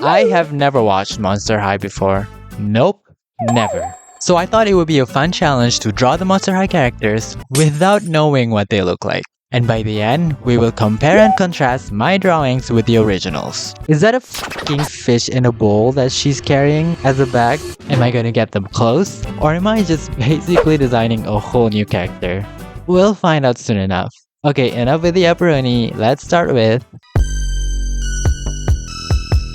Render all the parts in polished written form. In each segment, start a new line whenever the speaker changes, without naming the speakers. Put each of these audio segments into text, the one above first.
I have never watched Monster High before. Nope, never. So I thought it would be a fun challenge to draw the Monster High characters without knowing what they look like. And by the end, we will compare and contrast my drawings with the originals. Is that a fucking fish in a bowl that she's carrying as a bag? Am I gonna get them close? Or am I just basically designing a whole new character? We'll find out soon enough. Okay, enough with the pepperoni. Let's start with...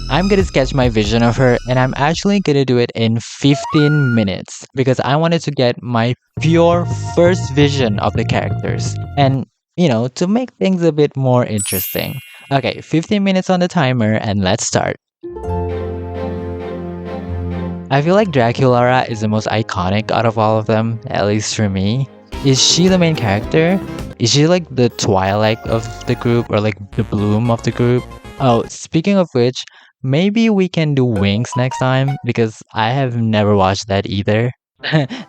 I'm gonna sketch my vision of her, and I'm actually gonna do it in 15 minutes because I wanted to get my pure first vision of the characters. And to make things a bit more interesting. Okay, 15 minutes on the timer and let's start. I feel like Draculaura is the most iconic out of all of them, at least for me. Is she the main character? Is she like the Twilight of the group or like the Bloom of the group? Oh, speaking of which, maybe we can do Wings next time because I have never watched that either.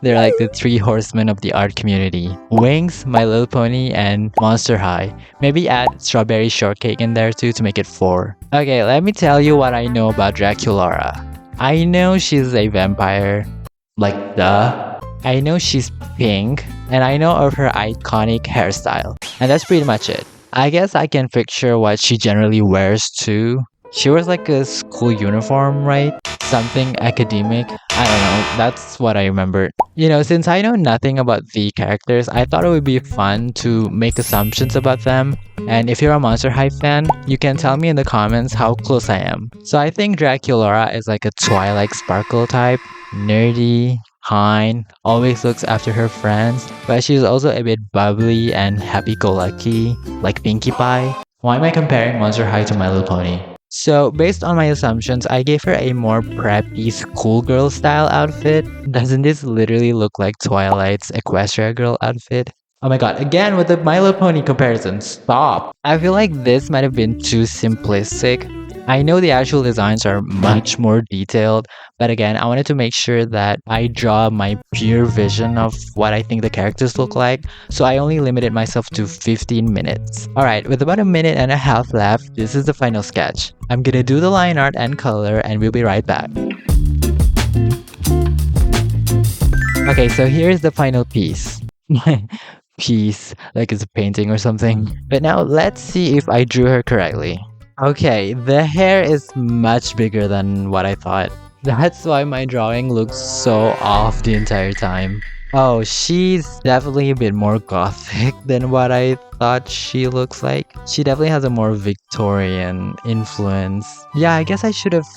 They're like the three horsemen of the art community. Wings, My Little Pony, and Monster High. Maybe add Strawberry Shortcake in there too to make it 4. Okay, let me tell you what I know about Draculaura. I know she's a vampire. Like, duh. I know she's pink, and I know of her iconic hairstyle. And that's pretty much it. I guess I can picture what she generally wears too. She wears like a school uniform, right? Something academic. I don't know, that's what I remember. Since I know nothing about the characters, I thought it would be fun to make assumptions about them. And if you're a Monster High fan, you can tell me in the comments how close I am. So I think Draculaura is like a Twilight Sparkle type. Nerdy, kind, always looks after her friends, but she's also a bit bubbly and happy-go-lucky, like Pinkie Pie. Why am I comparing Monster High to My Little Pony? So, based on my assumptions, I gave her a more preppy schoolgirl style outfit. Doesn't this literally look like Twilight's Equestria Girl outfit? Oh my god, again with the My Little Pony comparison, stop! I feel like this might have been too simplistic. I know the actual designs are much more detailed, but again, I wanted to make sure that I draw my pure vision of what I think the characters look like, so I only limited myself to 15 minutes. Alright, with about a minute and a half left, this is the final sketch. I'm gonna do the line art and color, and we'll be right back. Okay, so here's the final piece. Piece, like it's a painting or something. But now let's see if I drew her correctly. Okay, the hair is much bigger than what I thought. That's why my drawing looks so off the entire time. Oh, she's definitely a bit more gothic than what I thought she looks like. She definitely has a more Victorian influence. Yeah, I guess I should have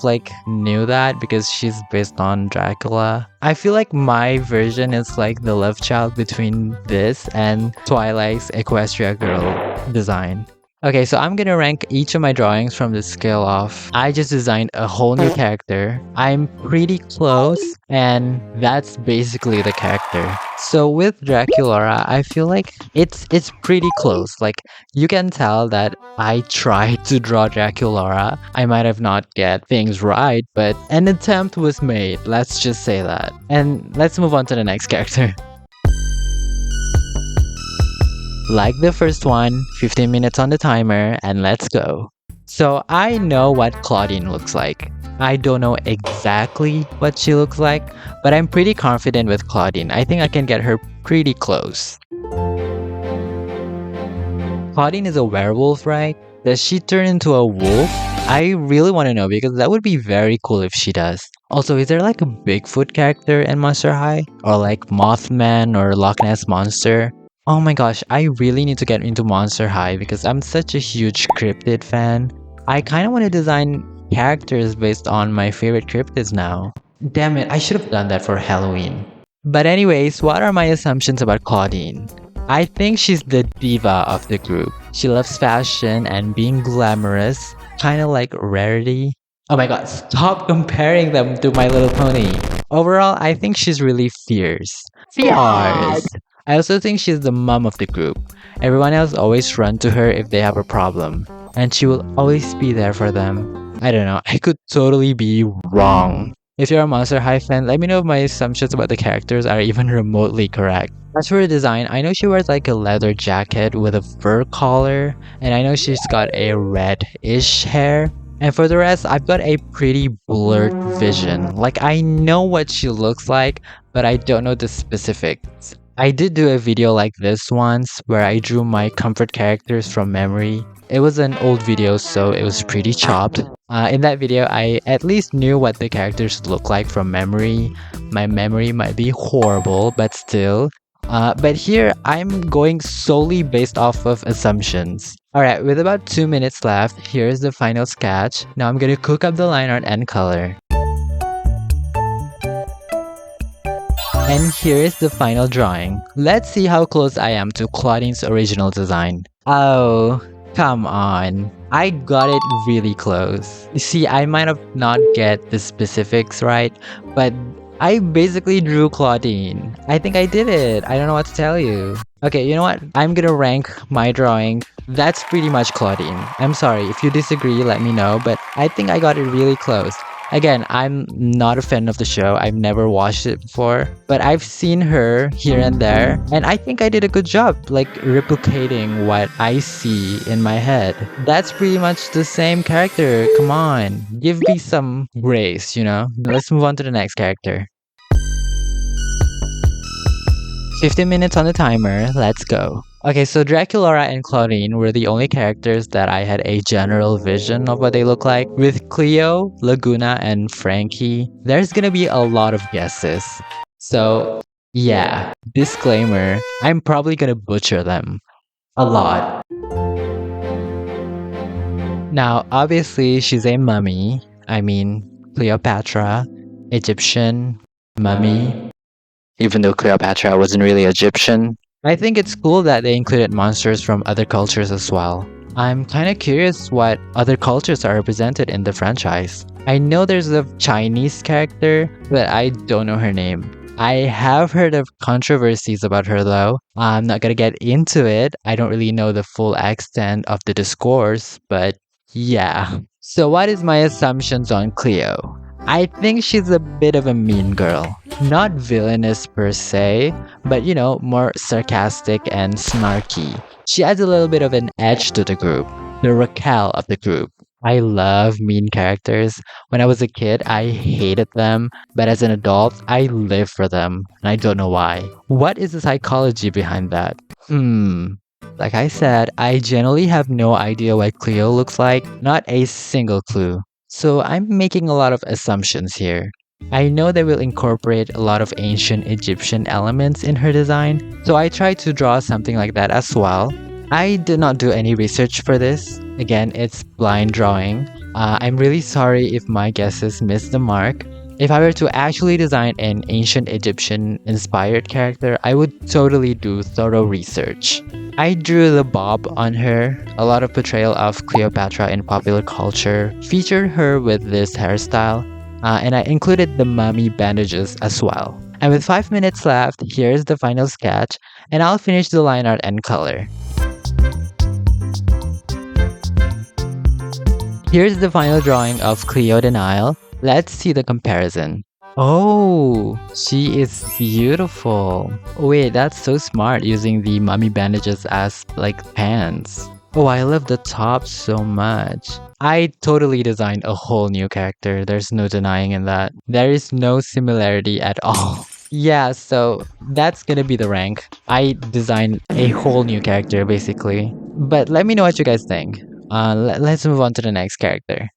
knew that because she's based on Dracula. I feel like my version is like the love child between this and Twilight's Equestria Girl design. Okay, so I'm gonna rank each of my drawings from the scale of I just designed a whole new character. I'm pretty close, and that's basically the character. So with Draculaura, I feel like it's pretty close. Like, you can tell that I tried to draw Draculaura. I might have not get things right, but an attempt was made. Let's just say that. And let's move on to the next character. Like the first one, 15 minutes on the timer, and let's go. So I know what Clawdeen looks like. I don't know exactly what she looks like, but I'm pretty confident with Clawdeen. I think I can get her pretty close. Clawdeen is a werewolf, right? Does she turn into a wolf? I really want to know because that would be very cool if she does. Also, is there like a Bigfoot character in Monster High? Or like Mothman or Loch Ness Monster? Oh my gosh, I really need to get into Monster High because I'm such a huge cryptid fan. I kind of want to design characters based on my favorite cryptids now. Damn it, I should have done that for Halloween. But anyways, what are my assumptions about Clawdeen? I think she's the diva of the group. She loves fashion and being glamorous, kind of like Rarity. Oh my god, stop comparing them to My Little Pony. Overall, I think she's really fierce. Fierce! I also think she's the mom of the group. Everyone else always run to her if they have a problem, and she will always be there for them. I don't know, I could totally be wrong. If you're a Monster High fan, let me know if my assumptions about the characters are even remotely correct. As for her design, I know she wears like a leather jacket with a fur collar, and I know she's got a red-ish hair. And for the rest, I've got a pretty blurred vision. Like, I know what she looks like, but I don't know the specifics. I did do a video like this once where I drew my comfort characters from memory. It was an old video, so it was pretty chopped. In that video, I at least knew what the characters look like from memory. My memory might be horrible, but still. But here, I'm going solely based off of assumptions. Alright, with about 2 minutes left, here's the final sketch. Now I'm gonna cook up the line art and color. And here's the final drawing. Let's see how close I am to Clawdeen's original design. Oh, come on. I got it really close. You see, I might have not get the specifics right, but I basically drew Clawdeen. I think I did it. I don't know what to tell you. Okay, you know what? I'm gonna rank my drawing. That's pretty much Clawdeen. I'm sorry, if you disagree, let me know, but I think I got it really close. Again, I'm not a fan of the show. I've never watched it before, but I've seen her here and there, and I think I did a good job, like replicating what I see in my head. That's pretty much the same character. Come on, give me some grace, you know? Let's move on to the next character. 15 minutes on the timer, let's go. Okay, so Draculaura and Clawdeen were the only characters that I had a general vision of what they look like. With Cleo, Lagoona, and Frankie, there's gonna be a lot of guesses. So, yeah, disclaimer, I'm probably gonna butcher them. A lot. Now, obviously, she's a mummy. I mean, Cleopatra, Egyptian, mummy. Even though Cleopatra wasn't really Egyptian. I think it's cool that they included monsters from other cultures as well. I'm kinda curious what other cultures are represented in the franchise. I know there's a Chinese character, but I don't know her name. I have heard of controversies about her though. I'm not gonna get into it. I don't really know the full extent of the discourse, but yeah. So what is my assumptions on Cleo? I think she's a bit of a mean girl. Not villainous per se, but you know, more sarcastic and snarky. She adds a little bit of an edge to the group, the Raquel of the group. I love mean characters. When I was a kid, I hated them, but as an adult, I live for them, and I don't know why. What is the psychology behind that? Like I said, I generally have no idea what Cleo looks like, not a single clue. So I'm making a lot of assumptions here. I know they will incorporate a lot of ancient Egyptian elements in her design, so I tried to draw something like that as well. I did not do any research for this. Again, it's blind drawing. I'm really sorry if my guesses missed the mark. If I were to actually design an ancient Egyptian inspired character, I would totally do thorough research. I drew the bob on her. A lot of portrayal of Cleopatra in popular culture featured her with this hairstyle, and I included the mummy bandages as well. And with 5 minutes left, here's the final sketch, and I'll finish the line art and color. Here's the final drawing of Cleo de Nile. Let's see the comparison. Oh, she is beautiful. Wait, that's so smart using the mummy bandages as like pants. Oh, I love the top so much. I totally designed a whole new character. There's no denying in that. There is no similarity at all. Yeah, so that's gonna be the rank. I designed a whole new character basically. But let me know what you guys think. Let's move on to the next character.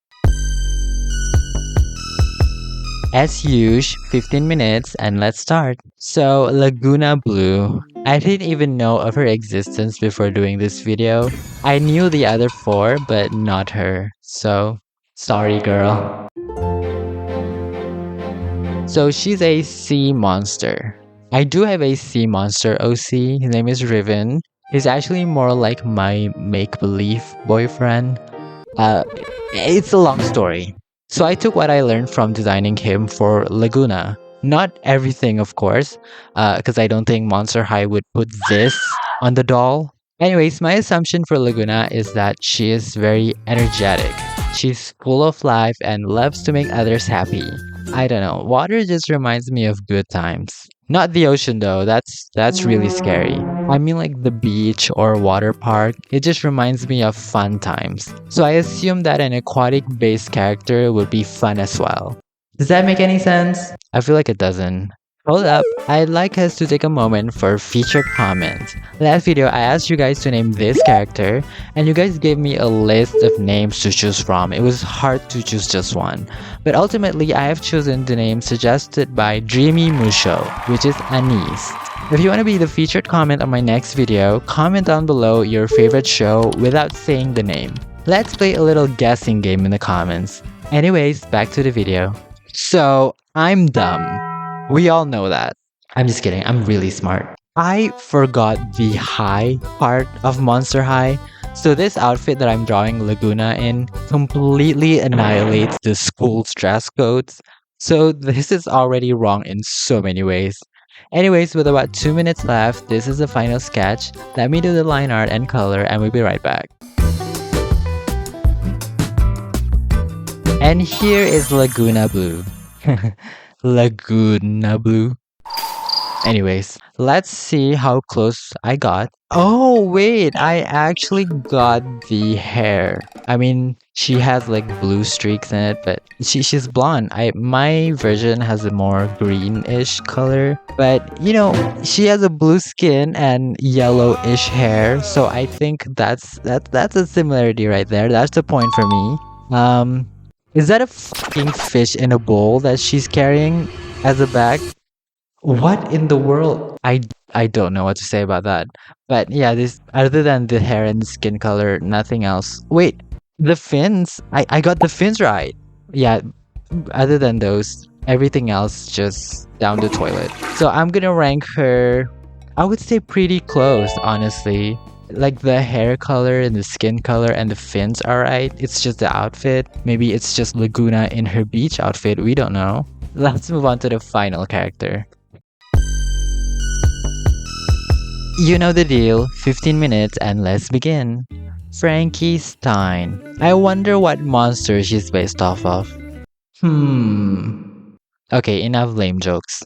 As usual, 15 minutes and let's start. So, Lagoona Blue. I didn't even know of her existence before doing this video. I knew the other 4, but not her. So, sorry girl. So, she's a sea monster. I do have a sea monster OC. His name is Riven. He's actually more like my make-believe boyfriend. It's a long story. So I took what I learned from designing him for Lagoona. Not everything, of course, because I don't think Monster High would put this on the doll. Anyways, my assumption for Lagoona is that she is very energetic. She's full of life and loves to make others happy. I don't know, water just reminds me of good times. Not the ocean though, that's really scary. I mean like the beach or water park. It just reminds me of fun times. So I assume that an aquatic based character would be fun as well. Does that make any sense? I feel like it doesn't. Hold up, I'd like us to take a moment for featured comments. Last video, I asked you guys to name this character, and you guys gave me a list of names to choose from. It was hard to choose just one. But ultimately, I have chosen the name suggested by Dreamy Musho, which is Anise. If you want to be the featured comment on my next video, comment down below your favorite show without saying the name. Let's play a little guessing game in the comments. Anyways, back to the video. So, I'm dumb. We all know that. I'm just kidding, I'm really smart. I forgot the high part of Monster High. So this outfit that I'm drawing Lagoona in completely annihilates the school's dress codes. So this is already wrong in so many ways. Anyways, with about 2 minutes left, this is the final sketch. Let me do the line art and color and we'll be right back. And here is Lagoona Blue. Lagoona Blue. Anyways, let's see how close I got. Oh wait, I actually got the hair. I mean, she has like blue streaks in it, but she's blonde. My version has a more greenish color, but you know, she has a blue skin and yellowish hair, so I think that's a similarity right there. That's the point for me. Is that a fucking fish in a bowl that she's carrying as a bag? What in the world? I don't know what to say about that. But yeah, this other than the hair and the skin color, nothing else. Wait, the fins? I got the fins right. Yeah, other than those, everything else just down the toilet. So I'm gonna rank her, I would say pretty close, honestly. Like the hair color and the skin color and the fins are right. It's just the outfit. Maybe it's just Lagoona in her beach outfit. We don't know. Let's move on to the final character. You know the deal. 15 minutes and let's begin. Frankie Stein. I wonder what monster she's based off of. Okay, enough lame jokes.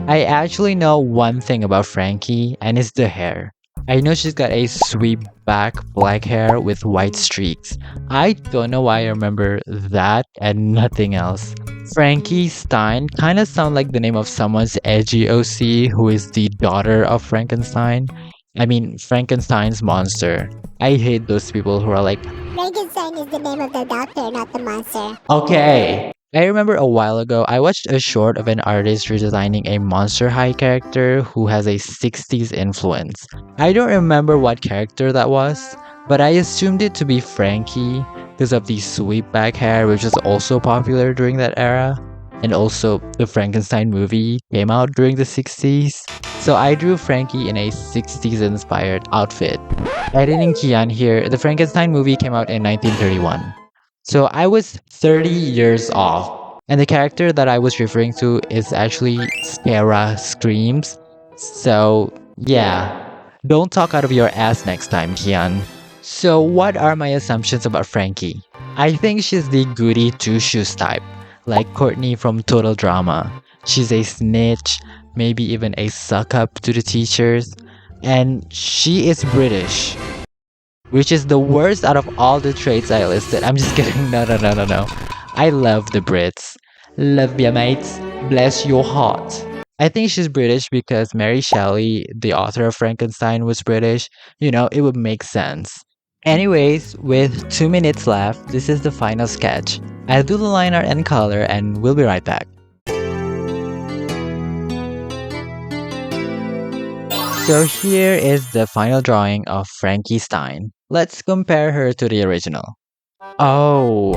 I actually know one thing about Frankie, and it's the hair. I know she's got a sweep back black hair with white streaks. I don't know why I remember that and nothing else. Frankie Stein kind of sounds like the name of someone's edgy OC who is the daughter of Frankenstein. I mean, Frankenstein's monster. I hate those people who are like,
Frankenstein is the name of the doctor, not the monster.
okay. I remember a while ago, I watched a short of an artist redesigning a Monster High character who has a 60s influence. I don't remember what character that was, but I assumed it to be Frankie because of the sweep back hair, which was also popular during that era. And also, the Frankenstein movie came out during the 60s. So I drew Frankie in a 60s inspired outfit. Editing Kian here, the Frankenstein movie came out in 1931. So I was 30 years off. And the character that I was referring to is actually Sarah Screams. So yeah, don't talk out of your ass next time, Kian. So what are my assumptions about Frankie? I think she's the goody two-shoes type, like Courtney from Total Drama. She's a snitch, maybe even a suck-up to the teachers. And she is British, which is the worst out of all the traits I listed. I'm just kidding. No. I love the Brits. Love ya, mates. Bless your heart. I think she's British because Mary Shelley, the author of Frankenstein, was British. You know, it would make sense. Anyways, with 2 minutes left, this is the final sketch. I'll do the line art and color and we'll be right back. So here is the final drawing of Frankie Stein. Let's compare her to the original. Oh,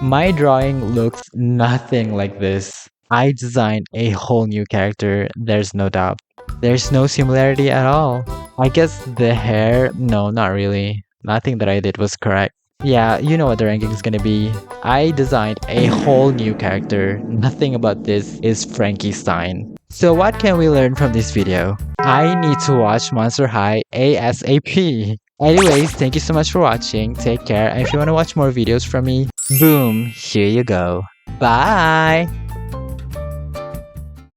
my drawing looks nothing like this. I designed a whole new character, there's no doubt. There's no similarity at all. I guess the hair, no, not really. Nothing that I did was correct. Yeah, you know what the ranking is gonna be. I designed a whole new character. Nothing about this is Frankie Stein. So what can we learn from this video? I need to watch Monster High ASAP. Anyways, thank you so much for watching. Take care. And if you want to watch more videos from me, boom, here you go. Bye!